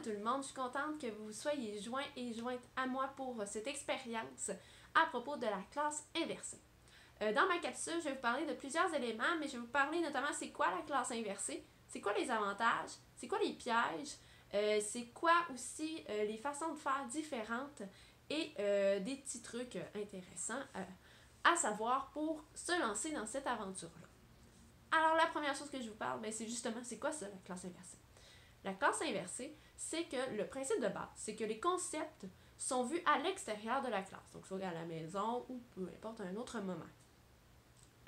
tout le monde, je suis contente que vous soyez joints et jointes à moi pour cette expérience à propos de la classe inversée. Dans ma capsule, je vais vous parler de plusieurs éléments, mais je vais vous parler notamment c'est quoi la classe inversée, c'est quoi les avantages, c'est quoi les pièges, c'est quoi aussi les façons de faire différentes et des petits trucs intéressants à savoir pour se lancer dans cette aventure-là. Alors la première chose que je vous parle, c'est justement c'est quoi ça la classe inversée. La classe inversée, c'est que le principe de base, c'est que les concepts sont vus à l'extérieur de la classe, donc soit à la maison ou peu importe à un autre moment.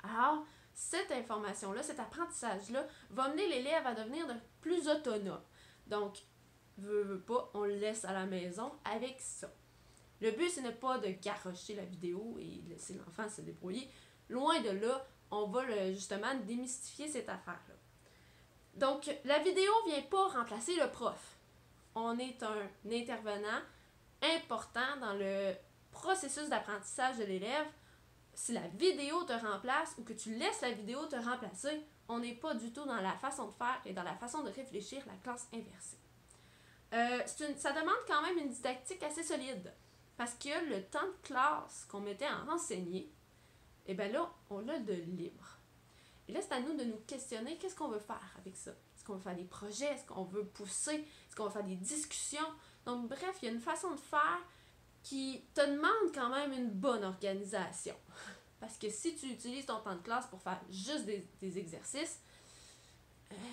Alors, cette information-là, cet apprentissage-là, va amener l'élève à devenir plus autonome. Donc, veut pas, on le laisse à la maison avec ça. Le but, ce n'est pas de garrocher la vidéo et laisser l'enfant se débrouiller. Loin de là, on va justement démystifier cette affaire-là. Donc, la vidéo ne vient pas remplacer le prof. On est un intervenant important dans le processus d'apprentissage de l'élève. Si la vidéo te remplace ou que tu laisses la vidéo te remplacer, on n'est pas du tout dans la façon de faire et dans la façon de réfléchir la classe inversée. Ça demande quand même une didactique assez solide parce que le temps de classe qu'on mettait à enseigner, et bien là, on l'a de libre. Et là, c'est à nous de nous questionner qu'est-ce qu'on veut faire avec ça. Est-ce qu'on veut faire des projets? Est-ce qu'on veut pousser? Est-ce qu'on veut faire des discussions? Donc, bref, il y a une façon de faire qui te demande quand même une bonne organisation. Parce que si tu utilises ton temps de classe pour faire juste des exercices,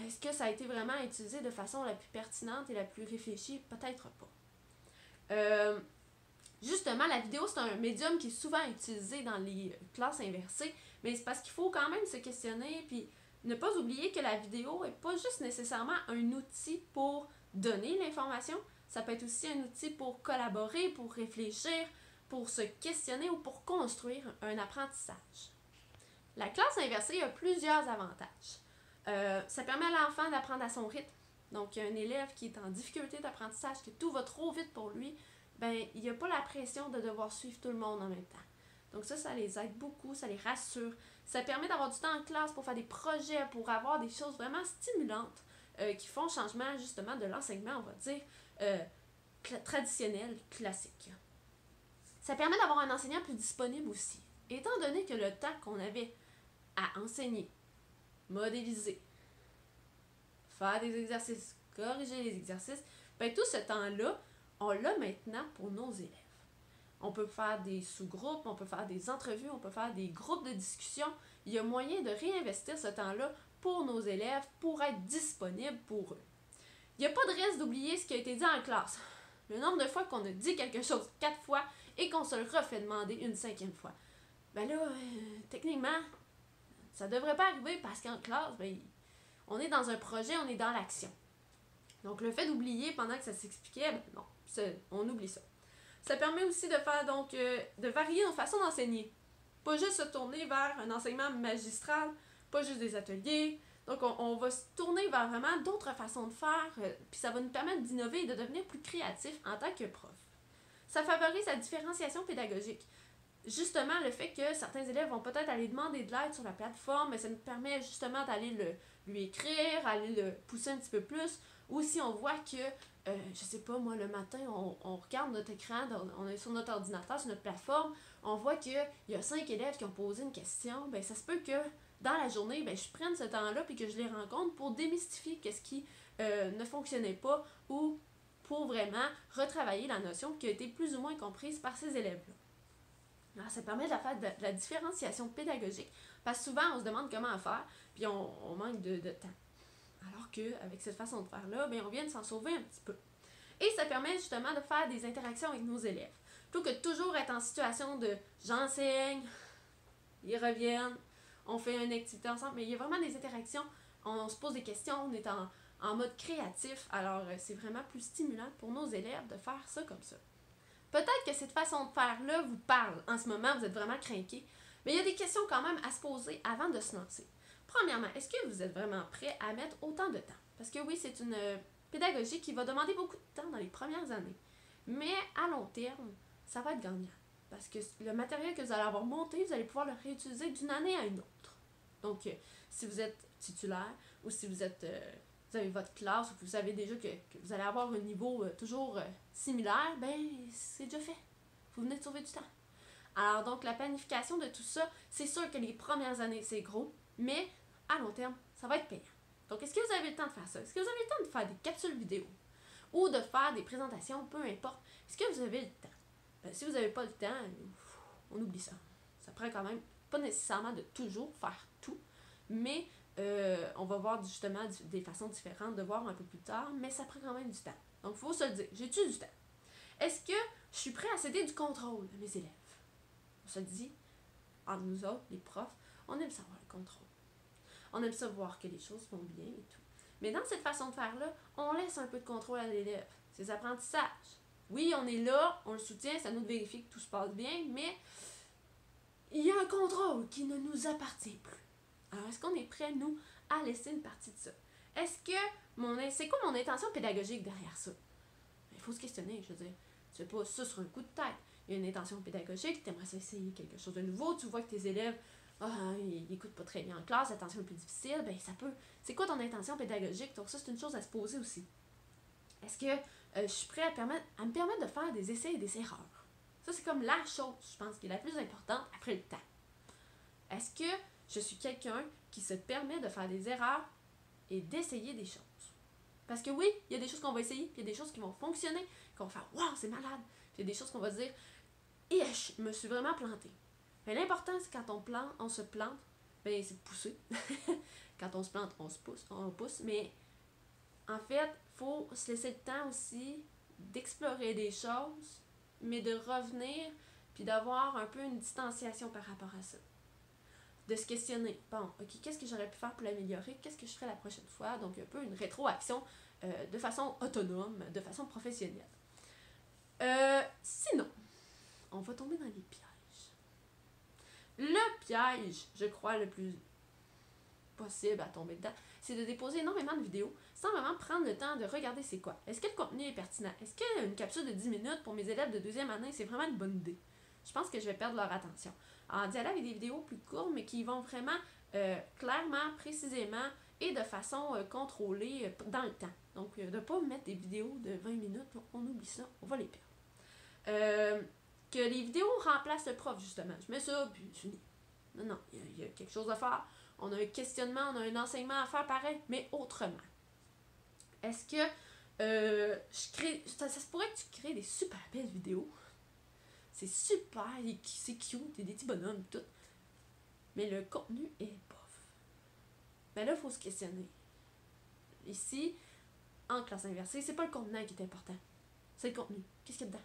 est-ce que ça a été vraiment utilisé de façon la plus pertinente et la plus réfléchie? Peut-être pas. Justement, la vidéo, c'est un médium qui est souvent utilisé dans les classes inversées, mais c'est parce qu'il faut quand même se questionner, puis ne pas oublier que la vidéo n'est pas juste nécessairement un outil pour donner l'information, ça peut être aussi un outil pour collaborer, pour réfléchir, pour se questionner ou pour construire un apprentissage. La classe inversée a plusieurs avantages. Ça permet à l'enfant d'apprendre à son rythme. Donc, un élève qui est en difficulté d'apprentissage, que tout va trop vite pour lui, il n'y a pas la pression de devoir suivre tout le monde en même temps. Donc ça les aide beaucoup, ça les rassure. Ça permet d'avoir du temps en classe pour faire des projets, pour avoir des choses vraiment stimulantes qui font changement justement de l'enseignement, on va dire, traditionnel, classique. Ça permet d'avoir un enseignant plus disponible aussi. Étant donné que le temps qu'on avait à enseigner, modéliser, faire des exercices, corriger les exercices, tout ce temps-là, on l'a maintenant pour nos élèves. On peut faire des sous-groupes, on peut faire des entrevues, on peut faire des groupes de discussion. Il y a moyen de réinvestir ce temps-là pour nos élèves, pour être disponible pour eux. Il n'y a pas de risque d'oublier ce qui a été dit en classe. Le nombre de fois qu'on a dit quelque chose 4 fois et qu'on se le refait demander une 5e fois. Techniquement, ça devrait pas arriver parce qu'en classe, on est dans un projet, on est dans l'action. Donc, le fait d'oublier pendant que ça s'expliquait, non, on oublie ça. Ça permet aussi de faire de varier nos façons d'enseigner. Pas juste se tourner vers un enseignement magistral, pas juste des ateliers. Donc, on va se tourner vers vraiment d'autres façons de faire, puis ça va nous permettre d'innover et de devenir plus créatifs en tant que prof. Ça favorise la différenciation pédagogique. Justement, le fait que certains élèves vont peut-être aller demander de l'aide sur la plateforme, mais ça nous permet justement d'aller lui écrire, aller le pousser un petit peu plus. Ou si on voit que, je sais pas, moi, le matin, on regarde notre écran, on est sur notre ordinateur, sur notre plateforme, on voit qu'il y a 5 élèves qui ont posé une question, ça se peut que dans la journée, je prenne ce temps-là puis que je les rencontre pour démystifier qu'est-ce qui ne fonctionnait pas ou pour vraiment retravailler la notion qui a été plus ou moins comprise par ces élèves-là. Alors, ça permet de faire de la différenciation pédagogique parce que souvent, on se demande comment faire puis on manque de temps. Alors qu'avec cette façon de faire-là, on vient de s'en sauver un petit peu. Et ça permet justement de faire des interactions avec nos élèves. Plutôt que toujours être en situation de j'enseigne, ils reviennent, on fait une activité ensemble, mais il y a vraiment des interactions, on se pose des questions, on est en mode créatif. Alors, c'est vraiment plus stimulant pour nos élèves de faire ça comme ça. Peut-être que cette façon de faire-là vous parle. En ce moment, vous êtes vraiment craqué. Mais il y a des questions quand même à se poser avant de se lancer. Premièrement, est-ce que vous êtes vraiment prêt à mettre autant de temps? Parce que oui, c'est une pédagogie qui va demander beaucoup de temps dans les premières années. Mais à long terme, ça va être gagnant. Parce que le matériel que vous allez avoir monté, vous allez pouvoir le réutiliser d'une année à une autre. Donc, si vous êtes titulaire ou si vous vous avez votre classe, ou que vous savez déjà que vous allez avoir un niveau toujours similaire, ben c'est déjà fait. Vous venez de sauver du temps. Alors donc la planification de tout ça, c'est sûr que les premières années c'est gros, mais à long terme, ça va être payant. Donc est-ce que vous avez le temps de faire ça? Est-ce que vous avez le temps de faire des capsules vidéo? Ou de faire des présentations, peu importe. Est-ce que vous avez le temps? Ben, si vous n'avez pas le temps, on oublie ça. Ça prend quand même, pas nécessairement de toujours faire tout, mais on va voir justement des façons différentes de voir un peu plus tard, mais ça prend quand même du temps. Donc il faut se le dire, j'ai-tu du temps? Est-ce que je suis prêt à céder du contrôle à mes élèves? On se dit, entre nous autres, les profs, on aime savoir le contrôle. On aime savoir que les choses vont bien et tout. Mais dans cette façon de faire-là, on laisse un peu de contrôle à l'élève. Ses apprentissages. Oui, on est là, on le soutient, c'est à nous de vérifier que tout se passe bien, mais il y a un contrôle qui ne nous appartient plus. Alors, est-ce qu'on est prêt, nous, à laisser une partie de ça? Est-ce que c'est quoi mon intention pédagogique derrière ça? Il faut se questionner, je veux dire. Tu fais pas ça sur un coup de tête. Il y a une intention pédagogique, tu aimerais essayer quelque chose de nouveau, tu vois que tes élèves ils n'écoutent pas très bien en classe, l'attention est plus difficile, ben ça peut. C'est quoi ton intention pédagogique? Donc ça, c'est une chose à se poser aussi. Est-ce que je suis prêt à me permettre de faire des essais et des erreurs? Ça, c'est comme la chose, je pense, qui est la plus importante après le temps. Est-ce que je suis quelqu'un qui se permet de faire des erreurs et d'essayer des choses? Parce que oui, il y a des choses qu'on va essayer, puis il y a des choses qui vont fonctionner, qu'on va faire « Wow, c'est malade! » Puis il y a des choses qu'on va dire « Je me suis vraiment planté. » Mais l'important, c'est quand on se plante, ben c'est de pousser. Quand on se plante, on pousse. Mais en fait, il faut se laisser le temps aussi d'explorer des choses, mais de revenir, puis d'avoir un peu une distanciation par rapport à ça. De se questionner. Bon, ok, qu'est-ce que j'aurais pu faire pour l'améliorer? Qu'est-ce que je ferai la prochaine fois? Donc, un peu une rétroaction de façon autonome, de façon professionnelle. Sinon, on va tomber dans les pièges. Le piège, je crois, le plus possible à tomber dedans, c'est de déposer énormément de vidéos sans vraiment prendre le temps de regarder c'est quoi. Est-ce que le contenu est pertinent? Est-ce qu'une capsule de 10 minutes pour mes élèves de deuxième année, c'est vraiment une bonne idée? Je pense que je vais perdre leur attention. Alors, d'y aller avec des vidéos plus courtes, mais qui vont vraiment clairement, précisément et de façon contrôlée dans le temps. Donc, de ne pas mettre des vidéos de 20 minutes, on oublie ça, on va les perdre. Que les vidéos remplacent le prof, justement. Je mets ça, puis je finis. Non, il y a quelque chose à faire. On a un questionnement, on a un enseignement à faire pareil, mais autrement. Est-ce que je crée... Ça se pourrait que tu crées des super belles vidéos. C'est super, c'est cute, il y a des petits bonhommes et tout. Mais le contenu est bof. Mais là, il faut se questionner. Ici, en classe inversée, c'est pas le contenu qui est important. C'est le contenu. Qu'est-ce qu'il y a dedans?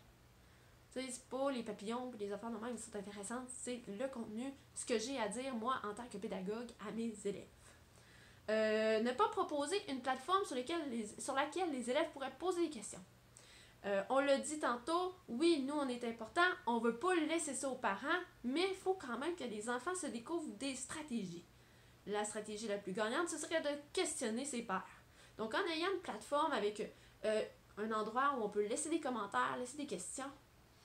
Tu sais, c'est pas les papillons et les affaires de même qui sont intéressantes, c'est le contenu, ce que j'ai à dire, moi, en tant que pédagogue, à mes élèves. Ne pas proposer une plateforme sur laquelle les élèves pourraient poser des questions. On l'a dit tantôt, oui, nous, on est important, on veut pas laisser ça aux parents, mais il faut quand même que les enfants se découvrent des stratégies. La stratégie la plus gagnante, ce serait de questionner ses pairs. Donc, en ayant une plateforme avec un endroit où on peut laisser des commentaires, laisser des questions,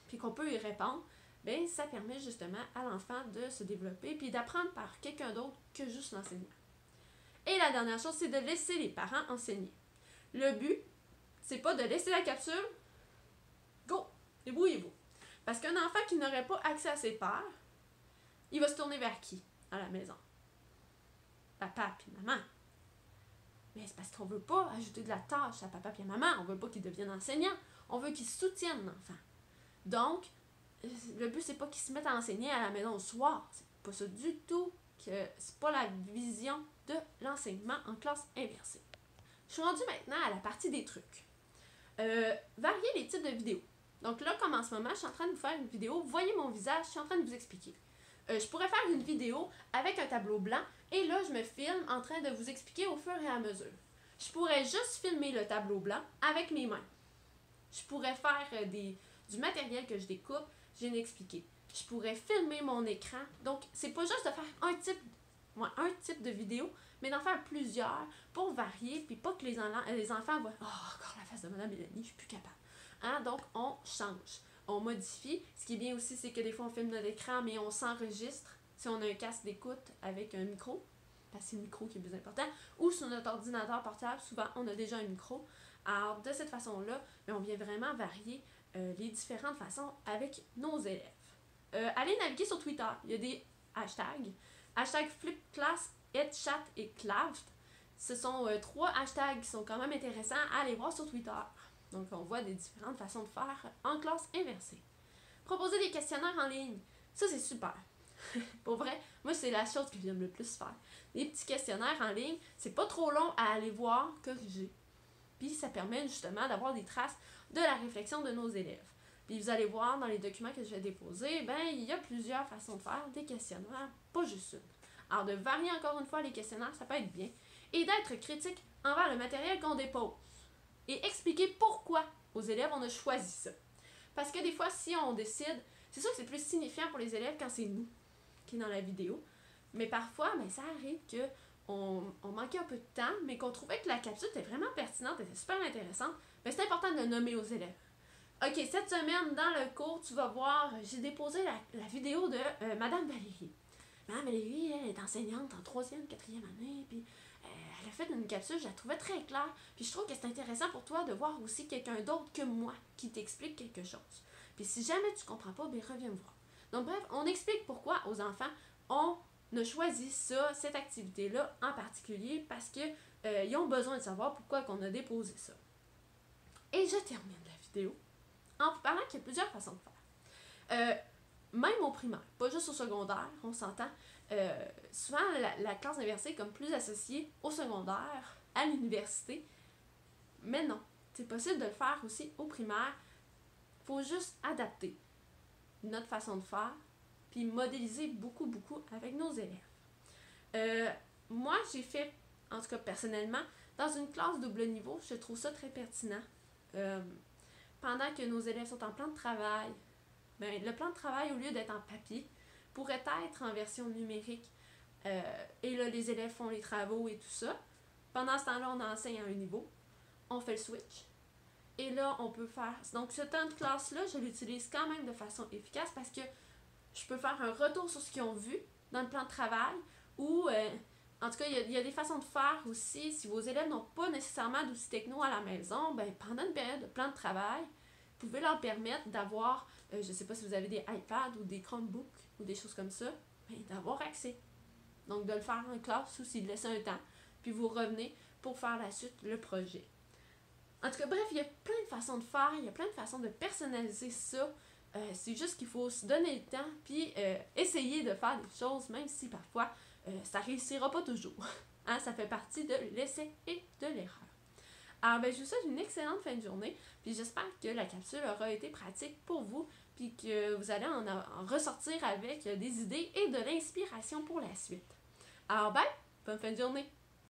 puis qu'on peut y répondre, bien, ça permet justement à l'enfant de se développer puis d'apprendre par quelqu'un d'autre que juste l'enseignant. Et la dernière chose, c'est de laisser les parents enseigner. Le but, c'est pas de laisser la capsule, go, débrouillez-vous. Parce qu'un enfant qui n'aurait pas accès à ses pairs, il va se tourner vers qui à la maison? Papa puis maman. Mais c'est parce qu'on veut pas ajouter de la tâche à papa puis à maman, on veut pas qu'ils deviennent enseignants, on veut qu'ils soutiennent l'enfant. Donc, le but, c'est pas qu'ils se mettent à enseigner à la maison le soir. C'est pas ça du tout. C'est pas la vision de l'enseignement en classe inversée. Je suis rendue maintenant à la partie des trucs. Varier les types de vidéos. Donc là, comme en ce moment, je suis en train de vous faire une vidéo. Vous voyez mon visage, je suis en train de vous expliquer. Je pourrais faire une vidéo avec un tableau blanc et là, je me filme en train de vous expliquer au fur et à mesure. Je pourrais juste filmer le tableau blanc avec mes mains. Je pourrais faire du matériel que je découpe, je viens d'expliquer. Je pourrais filmer mon écran. Donc, c'est pas juste de faire un type de vidéo, mais d'en faire plusieurs pour varier, puis pas que les enfants voient « Oh, encore la face de Mme Mélanie, je suis plus capable. » Hein? Donc, on change, on modifie. Ce qui est bien aussi, c'est que des fois, on filme notre écran, mais on s'enregistre si on a un casque d'écoute avec un micro. parce que c'est le micro qui est plus important, ou sur notre ordinateur portable, souvent on a déjà un micro. Alors de cette façon-là, on vient vraiment varier les différentes façons avec nos élèves. Allez naviguer sur Twitter, il y a des hashtags. Hashtag FlipClass, HeadChat et Claft. Ce sont 3 hashtags qui sont quand même intéressants à aller voir sur Twitter. Donc on voit des différentes façons de faire en classe inversée. Proposer des questionnaires en ligne, ça c'est super. Pour vrai, moi c'est la chose que j'aime le plus faire. Les petits questionnaires en ligne, c'est pas trop long à aller voir, corriger. Puis ça permet justement d'avoir des traces de la réflexion de nos élèves. Puis vous allez voir dans les documents que je vais déposer, il y a plusieurs façons de faire des questionnaires, pas juste une. Alors de varier encore une fois les questionnaires, ça peut être bien. Et d'être critique envers le matériel qu'on dépose. Et expliquer pourquoi aux élèves on a choisi ça. Parce que des fois, si on décide, c'est sûr que c'est plus signifiant pour les élèves quand c'est nous qui est dans la vidéo. Mais parfois, ça arrive qu'on manquait un peu de temps, mais qu'on trouvait que la capsule était vraiment pertinente, était super intéressante. C'est important de le nommer aux élèves. Ok, cette semaine, dans le cours, tu vas voir, j'ai déposé la vidéo de Madame Valérie. Madame Valérie, elle est enseignante en 3e, 4e année, puis elle a fait une capsule, je la trouvais très claire, puis je trouve que c'est intéressant pour toi de voir aussi quelqu'un d'autre que moi qui t'explique quelque chose. Puis si jamais tu comprends pas, reviens me voir. Donc bref, on explique pourquoi aux enfants on a choisi ça, cette activité-là en particulier, parce que ils ont besoin de savoir pourquoi qu'on a déposé ça. Et je termine la vidéo en vous parlant qu'il y a plusieurs façons de faire. Même au primaire, pas juste au secondaire, on s'entend. Souvent, la classe inversée est comme plus associée au secondaire, à l'université. Mais non, c'est possible de le faire aussi au primaire. Il faut juste adapter notre façon de faire, puis modéliser beaucoup avec nos élèves. Moi, j'ai fait, en tout cas personnellement, dans une classe double niveau, je trouve ça très pertinent. Pendant que nos élèves sont en plan de travail, le plan de travail, au lieu d'être en papier, pourrait être en version numérique. Et là, les élèves font les travaux et tout ça. Pendant ce temps-là, on enseigne à un niveau. On fait le switch. Et là, on peut faire... Donc, ce temps de classe-là, je l'utilise quand même de façon efficace parce que je peux faire un retour sur ce qu'ils ont vu dans le plan de travail ou... en tout cas, il y a des façons de faire aussi. Si vos élèves n'ont pas nécessairement d'outils techno à la maison, pendant une période de plan de travail, vous pouvez leur permettre d'avoir, je ne sais pas si vous avez des iPads ou des Chromebooks ou des choses comme ça, d'avoir accès. Donc, de le faire en classe aussi, de laisser un temps, puis vous revenez pour faire la suite, le projet. En tout cas, bref, il y a plein de façons de faire, il y a plein de façons de personnaliser ça. C'est juste qu'il faut se donner le temps, puis essayer de faire des choses, même si parfois, ça ne réussira pas toujours. Hein, ça fait partie de l'essai et de l'erreur. Alors, je vous souhaite une excellente fin de journée, puis j'espère que la capsule aura été pratique pour vous, puis que vous allez en ressortir avec des idées et de l'inspiration pour la suite. Alors, bonne fin de journée!